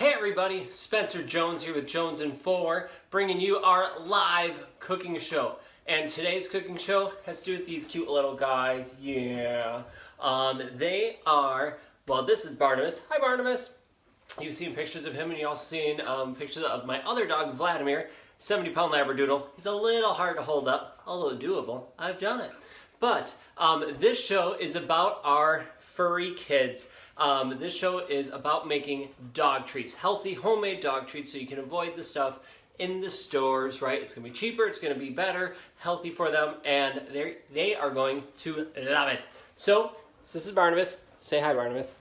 Hey everybody, Spencer Jones here with Jones and 4, bringing you our live cooking show. And today's cooking show has to do with these cute little guys. Yeah. They are, well, this is Barnabas. Hi Barnabas. You've seen pictures of him, and you've also seen pictures of my other dog, Vladimir, 70-pound Labradoodle. He's a little hard to hold up, although doable. I've done it. But this show is about our furry kids. This show is about making dog treats, healthy homemade dog treats, so you can avoid the stuff in the stores, right? It's going to be cheaper, it's going to be better, healthy for them, and they are going to love it. So this is Barnabas. Say hi, Barnabas.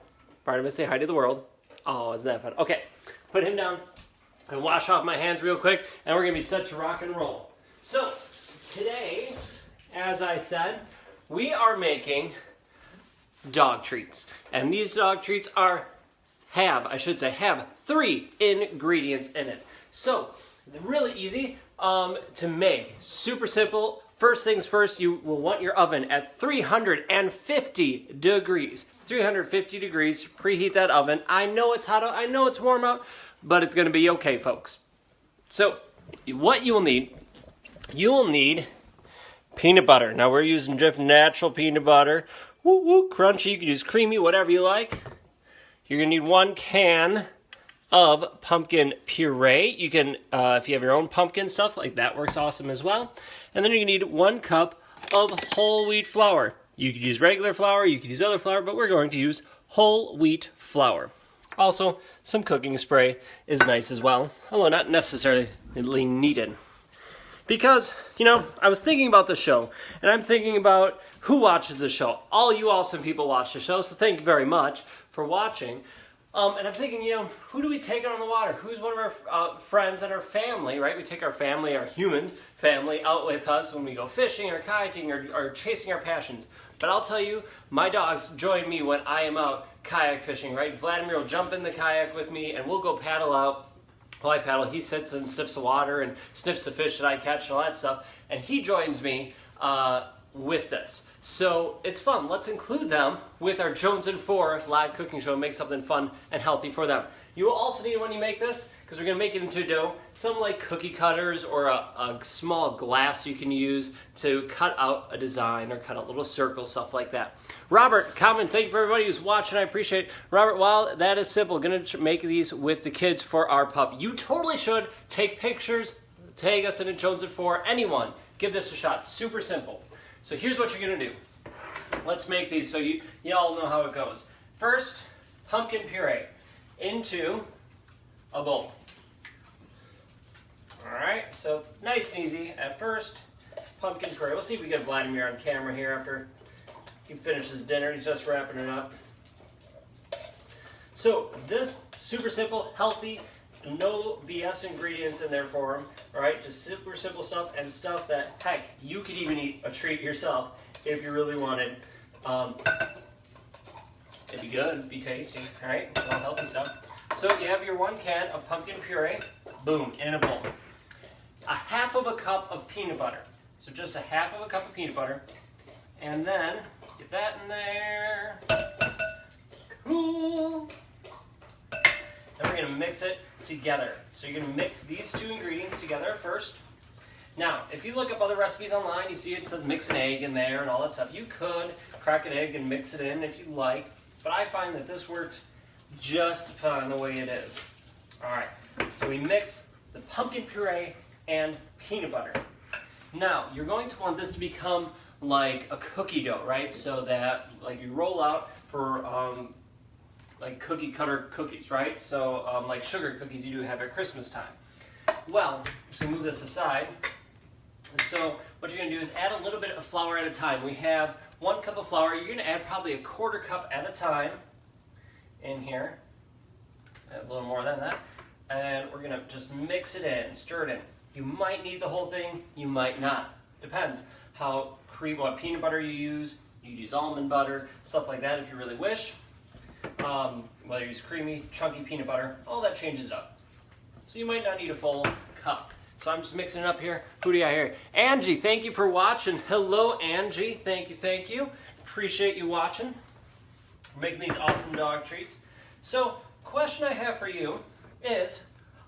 Barnabas, say hi to the world. Oh, isn't that fun? Okay, put him down and wash off my hands real quick, and we're going to be set to rock and roll. So today, as I said, we are making dog treats. And these dog treats have 3 ingredients in it. So, they're really easy to make. Super simple. First things first, you will want your oven at 350 degrees. 350 degrees, preheat that oven. I know it's hot out, I know it's warm out, but it's gonna be okay, folks. So, what you will need peanut butter. Now we're using just natural peanut butter. Woo woo, crunchy, you can use creamy, whatever you like. You're gonna need 1 can of pumpkin puree. You can, if you have your own pumpkin stuff, like that works awesome as well. And then you're gonna need 1 cup of whole wheat flour. You could use regular flour, you could use other flour, but we're going to use whole wheat flour. Also, some cooking spray is nice as well, although not necessarily needed. Because, you know, I was thinking about the show, and I'm thinking about who watches the show. All you awesome people watch the show, so thank you very much for watching. And I'm thinking, you know, who do we take out on the water? Who's one of our friends and our family, right? We take our family, our human family, out with us when we go fishing or kayaking or chasing our passions. But I'll tell you, my dogs join me when I am out kayak fishing, right? Vladimir will jump in the kayak with me, and we'll go paddle out. While I paddle, he sits and sniffs the water and sniffs the fish that I catch and all that stuff. And he joins me with this. So it's fun. Let's include them with our Jones and 4 live cooking show and make something fun and healthy for them. You will also need, when you make this, because we're going to make it into dough, some like cookie cutters or a small glass you can use to cut out a design or cut out little circles, stuff like that. Robert, comment, thank you for everybody who's watching. I appreciate it. Robert, well, that is simple. Going to make these with the kids for our pup. You totally should take pictures, tag us in a Jones and 4, anyone. Give this a shot. Super simple. So here's what you're going to do. Let's make these so you all know how it goes. First, pumpkin puree into a bowl. Alright, so nice and easy. At first, pumpkin puree. We'll see if we get Vladimir on camera here after he finishes dinner. He's just wrapping it up. So this, super simple, healthy, no BS ingredients in there for them. Alright, just super simple stuff and stuff that, heck, you could even eat a treat yourself if you really wanted. It'd be good, it'd be tasty, alright? All healthy stuff. So you have your 1 can of pumpkin puree, boom, in a bowl. A 1/2 cup of peanut butter. So just a 1/2 cup of peanut butter. And then, get that in there. Cool. Then we're gonna mix it together. So you're gonna mix these 2 ingredients together first. Now, if you look up other recipes online, you see it says mix an egg in there and all that stuff. You could crack an egg and mix it in if you like, but I find that this works just fine the way it is. All right, so we mix the pumpkin puree and peanut butter. Now, you're going to want this to become like a cookie dough, right? So that, like, you roll out for like cookie cutter cookies, right? So like sugar cookies you do have at Christmas time. Well, so move this aside. So what you're going to do is add a little bit of flour at a time. We have 1 cup of flour. You're going to add probably a 1/4 cup at a time in here. Add a little more than that. And we're going to just mix it in, stir it in. You might need the whole thing, you might not. Depends what peanut butter you use. You use almond butter, stuff like that if you really wish. Whether you use creamy, chunky peanut butter, all that changes it up. So you might not need a full cup. So I'm just mixing it up here. Who do you got here? Angie, thank you for watching. Hello, Angie. Thank you. Appreciate you watching. We're making these awesome dog treats. So, question I have for you is,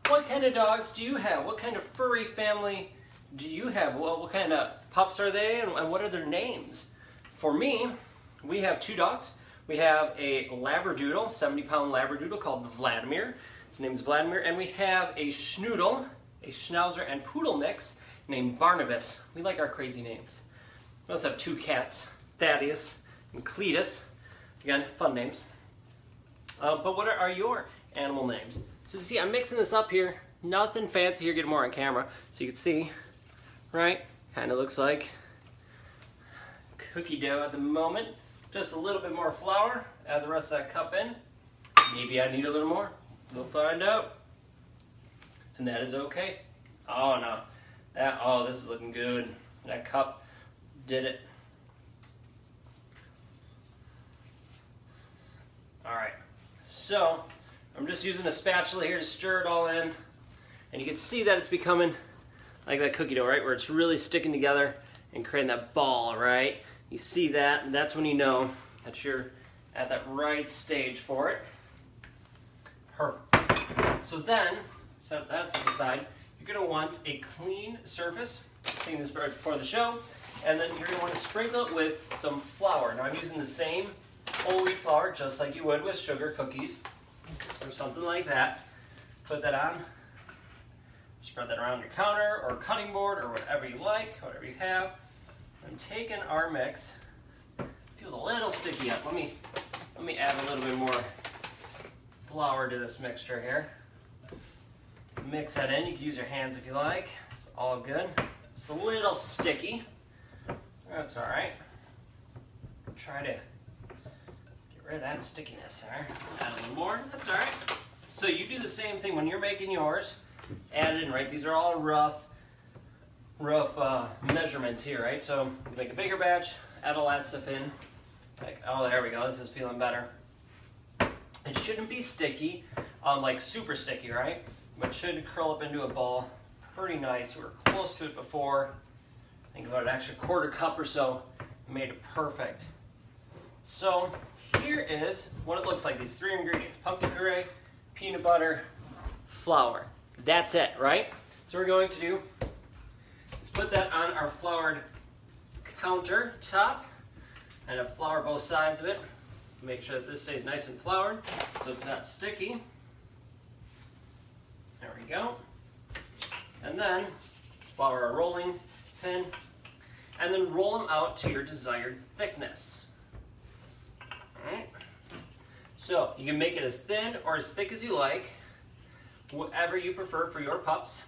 what kind of dogs do you have? What kind of furry family do you have? Well, what kind of pups are they, and what are their names? For me, we have 2 dogs. We have a Labradoodle, 70-pound Labradoodle called Vladimir. His name is Vladimir. And we have a Schnoodle, a Schnauzer and Poodle mix named Barnabas. We like our crazy names. We also have 2 cats, Thaddeus and Cletus. Again, fun names. But what are your animal names? So you see, I'm mixing this up here. Nothing fancy here, get more on camera. So you can see, right? Kind of looks like cookie dough at the moment. Just a little bit more flour. Add the rest of that cup in. Maybe I need a little more. We'll find out. And that is okay. Oh no. Oh, this is looking good. That cup did it. Alright. So, I'm just using a spatula here to stir it all in. And you can see that it's becoming like that cookie dough, right? Where it's really sticking together and creating that ball, right? You see that, and that's when you know that you're at that right stage for it. Perfect. So then, set that to the side. You're going to want a clean surface. Clean this before the show. And then you're going to want to sprinkle it with some flour. Now I'm using the same whole wheat flour, just like you would with sugar cookies, or something like that. Put that on. Spread that around your counter or cutting board or whatever you like, whatever you have. I'm taking our mix. Feels a little sticky up. Let me add a little bit more flour to this mixture here. Mix that in. You can use your hands if you like. It's all good. It's a little sticky. That's all right. Try to get rid of that stickiness there. Add a little more. That's all right. So you do the same thing when you're making yours. Add it in, right? These are all rough measurements here, right? So you make a bigger batch, add all that stuff in. Like, oh, there we go. This is feeling better. It shouldn't be sticky, like super sticky, right? But it should curl up into a ball pretty nice. We were close to it before. I think about an extra quarter cup or so made it perfect. So here is what it looks like. These 3 ingredients: pumpkin puree, peanut butter, flour. That's it, right? So what we're going to do is put that on our floured countertop and have flour both sides of it. Make sure that this stays nice and floured so it's not sticky. There we go. And then flour a rolling pin and then roll them out to your desired thickness. All right. So you can make it as thin or as thick as you like, whatever you prefer for your pups.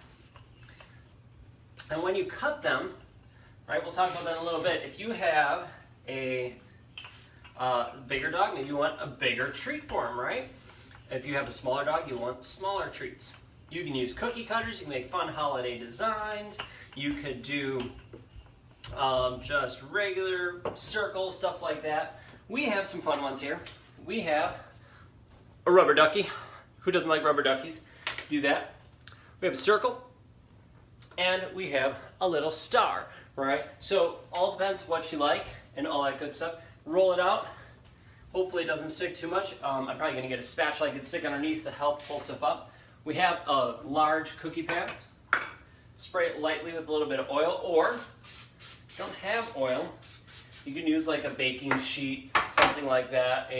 And when you cut them, right, we'll talk about that in a little bit. If you have a bigger dog, maybe you want a bigger treat for him, right? If you have a smaller dog, you want smaller treats. You can use cookie cutters, you can make fun holiday designs. You could do just regular circles, stuff like that. We have some fun ones here. We have a rubber ducky. Who doesn't like rubber duckies? Do that. We have a circle, and we have a little star, right? So all depends what you like and all that good stuff. Roll it out. Hopefully it doesn't stick too much. I'm probably going to get a spatula I can stick underneath to help pull stuff up. We have a large cookie pan. Spray it lightly with a little bit of oil, or if you don't have oil, you can use like a baking sheet, something like that.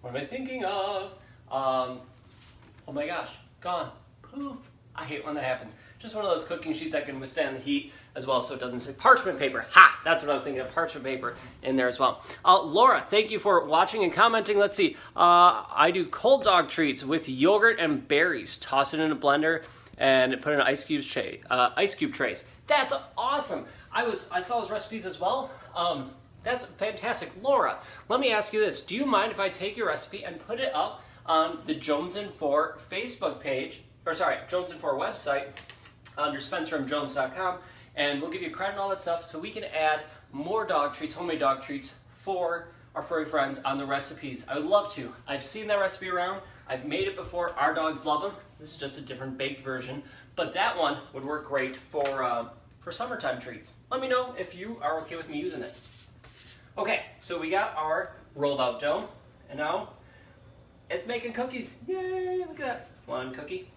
What am I thinking of? Oh my gosh, gone. Poof. I hate when that happens. Just one of those cooking sheets that can withstand the heat as well, so it doesn't stick. Parchment paper. Ha! That's what I was thinking of. Parchment paper in there as well. Laura, thank you for watching and commenting. Let's see. I do cold dog treats with yogurt and berries. Toss it in a blender and put in ice cube trays. That's awesome. I saw those recipes as well. That's fantastic. Laura, let me ask you this. Do you mind if I take your recipe and put it up on the Jones and 4 Facebook page, or sorry, Jones and 4 website under SpencerMJones.com, and we'll give you credit and all that stuff so we can add more dog treats, homemade dog treats for our furry friends on the recipes. I would love to. I've seen that recipe around. I've made it before. Our dogs love them. This is just a different baked version, but that one would work great for summertime treats. Let me know if you are okay with me using it. Okay, so we got our rolled out dough, and now it's making cookies. Yay, look at that. 1 cookie.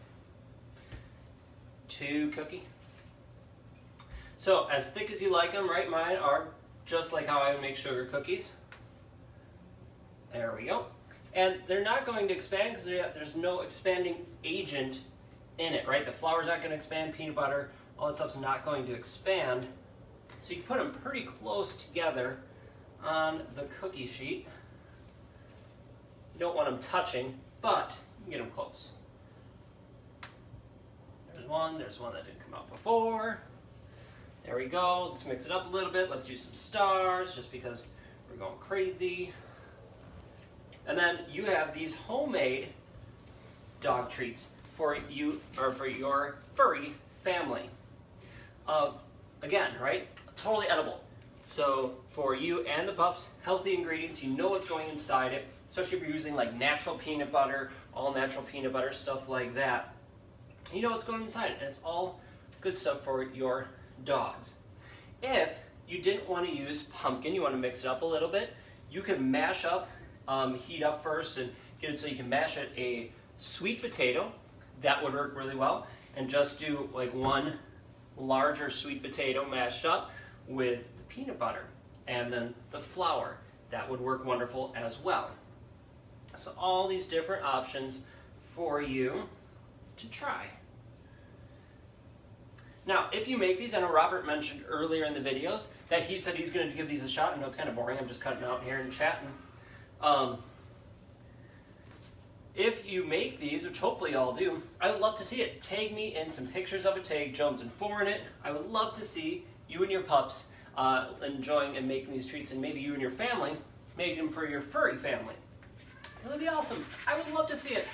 2 cookie. So as thick as you like them, right? Mine are just like how I would make sugar cookies. There we go. And they're not going to expand because there's no expanding agent in it, right? The flour's not going to expand, peanut butter, all that stuff's not going to expand. So you can put them pretty close together on the cookie sheet. You don't want them touching, but you can get them close. There's one that didn't come out before. There we go. Let's mix it up a little bit. Let's do some stars just because we're going crazy. And then you have these homemade dog treats for you or for your furry family. Again, right? Totally edible. So for you and the pups, healthy ingredients, you know what's going inside it, especially if you're using like natural peanut butter, all natural peanut butter, stuff like that. You know what's going inside it, and it's all good stuff for your dogs. If you didn't want to use pumpkin, you want to mix it up a little bit, you could mash up, heat up first and get it so you can mash it a sweet potato. That would work really well. And just do like 1 larger sweet potato mashed up with the peanut butter and then the flour. That would work wonderful as well. So all these different options for you to try. Now, if you make these, I know Robert mentioned earlier in the videos that he said he's going to give these a shot. I know it's kind of boring, I'm just cutting out here and chatting. If you make these, which hopefully you all do, I would love to see it. Tag me in some pictures of it, tag Jones and 4 in it. I would love to see you and your pups enjoying and making these treats, and maybe you and your family making them for your furry family. That would be awesome. I would love to see it.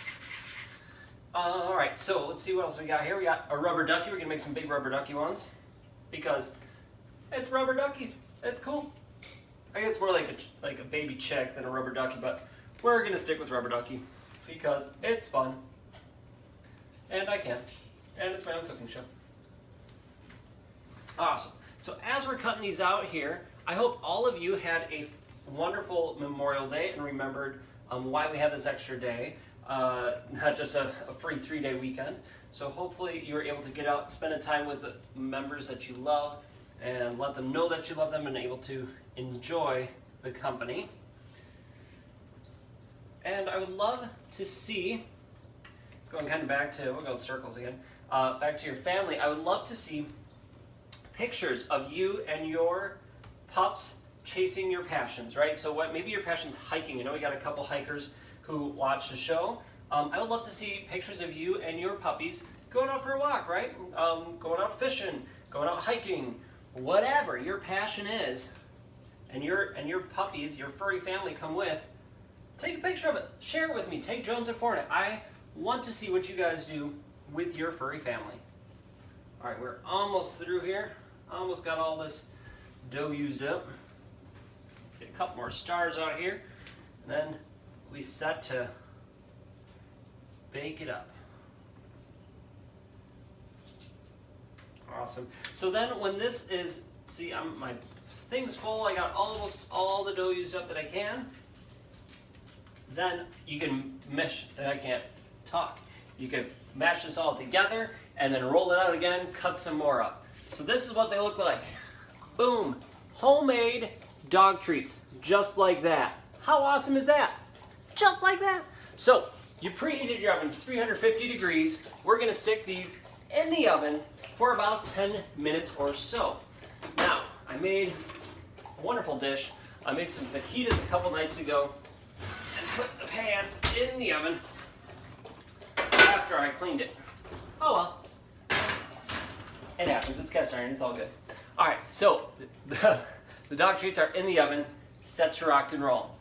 Alright, so let's see what else we got here. We got a rubber ducky. We're going to make some big rubber ducky ones because it's rubber duckies. It's cool. I guess more like a baby chick than a rubber ducky, but we're going to stick with rubber ducky because it's fun. And I can. And it's my own cooking show. Awesome. So as we're cutting these out here, I hope all of you had a wonderful Memorial Day and remembered why we have this extra day. Not just a free 3-day weekend. So hopefully you were able to get out, spend a time with the members that you love, and let them know that you love them and able to enjoy the company. And I would love to see, going kind of back to, we'll go circles again, back to your family, I would love to see pictures of you and your pups chasing your passions, right? So maybe your passion's hiking. I know we got a couple hikers who watch the show. I would love to see pictures of you and your puppies going out for a walk, right? Going out fishing, going out hiking, whatever your passion is, and your puppies, your furry family come with, take a picture of it, share it with me, take Jones and 4 in it. I want to see what you guys do with your furry family. All right, we're almost through here. Almost got all this dough used up. Get a couple more stars out here, and then we set to bake it up. Awesome. So then when this is, see, my thing's full, I got almost all the dough used up that I can. Then you can mesh, and I can't talk. You can mash this all together and then roll it out again, cut some more up. So this is what they look like. Boom. Homemade dog treats, just like that. How awesome is that? Just like that. So you preheated your oven to 350 degrees. We're going to stick these in the oven for about 10 minutes or so. Now, I made a wonderful dish. I made some fajitas a couple nights ago and put the pan in the oven after I cleaned it. Oh well. It happens. It's cast iron. It's all good. All right, so the dog treats are in the oven, set to rock and roll.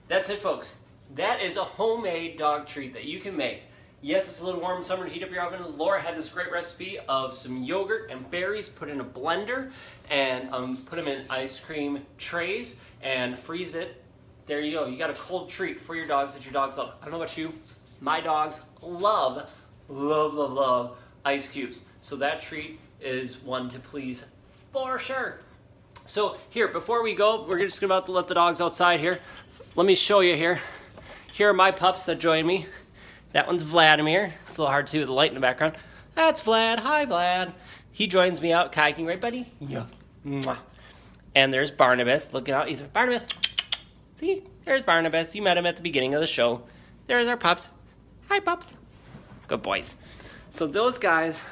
That's it, folks. That is a homemade dog treat that you can make. Yes, it's a little warm in summer to heat up your oven. Laura had this great recipe of some yogurt and berries put in a blender and put them in ice cream trays and freeze it. There you go. You got a cold treat for your dogs that your dogs love. I don't know about you. My dogs love, love, love, love ice cubes. So that treat is one to please for sure. So here, before we go, we're just about to let the dogs outside here. Let me show you here. Here are my pups that join me. That one's Vladimir. It's a little hard to see with the light in the background. That's Vlad. Hi, Vlad. He joins me out kayaking, right, buddy? Yeah. Mwah. And there's Barnabas looking out. He's Barnabas. See? There's Barnabas. You met him at the beginning of the show. There's our pups. Hi, pups. Good boys. So those guys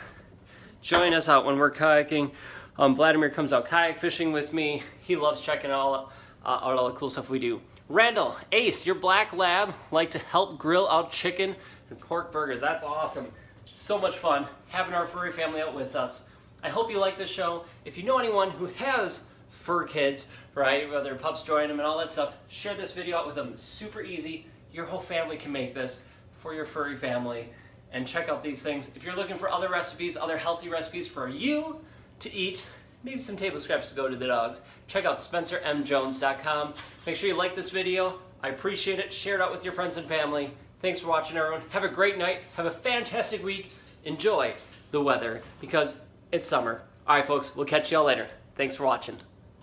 join us out when we're kayaking. Vladimir comes out kayak fishing with me. He loves checking out all the cool stuff we do. Randall, Ace, your black lab, like to help grill out chicken and pork burgers. That's awesome. So much fun having our furry family out with us. I hope you like this show. If you know anyone who has fur kids, right, whether pups join them and all that stuff, share this video out with them. Super easy. Your whole family can make this for your furry family. And check out these things. If you're looking for other recipes, other healthy recipes for you to eat, maybe some table scraps to go to the dogs, check out SpencerMJones.com. Make sure you like this video. I appreciate it. Share it out with your friends and family. Thanks for watching, everyone. Have a great night. Have a fantastic week. Enjoy the weather because it's summer. All right, folks. We'll catch y'all later. Thanks for watching.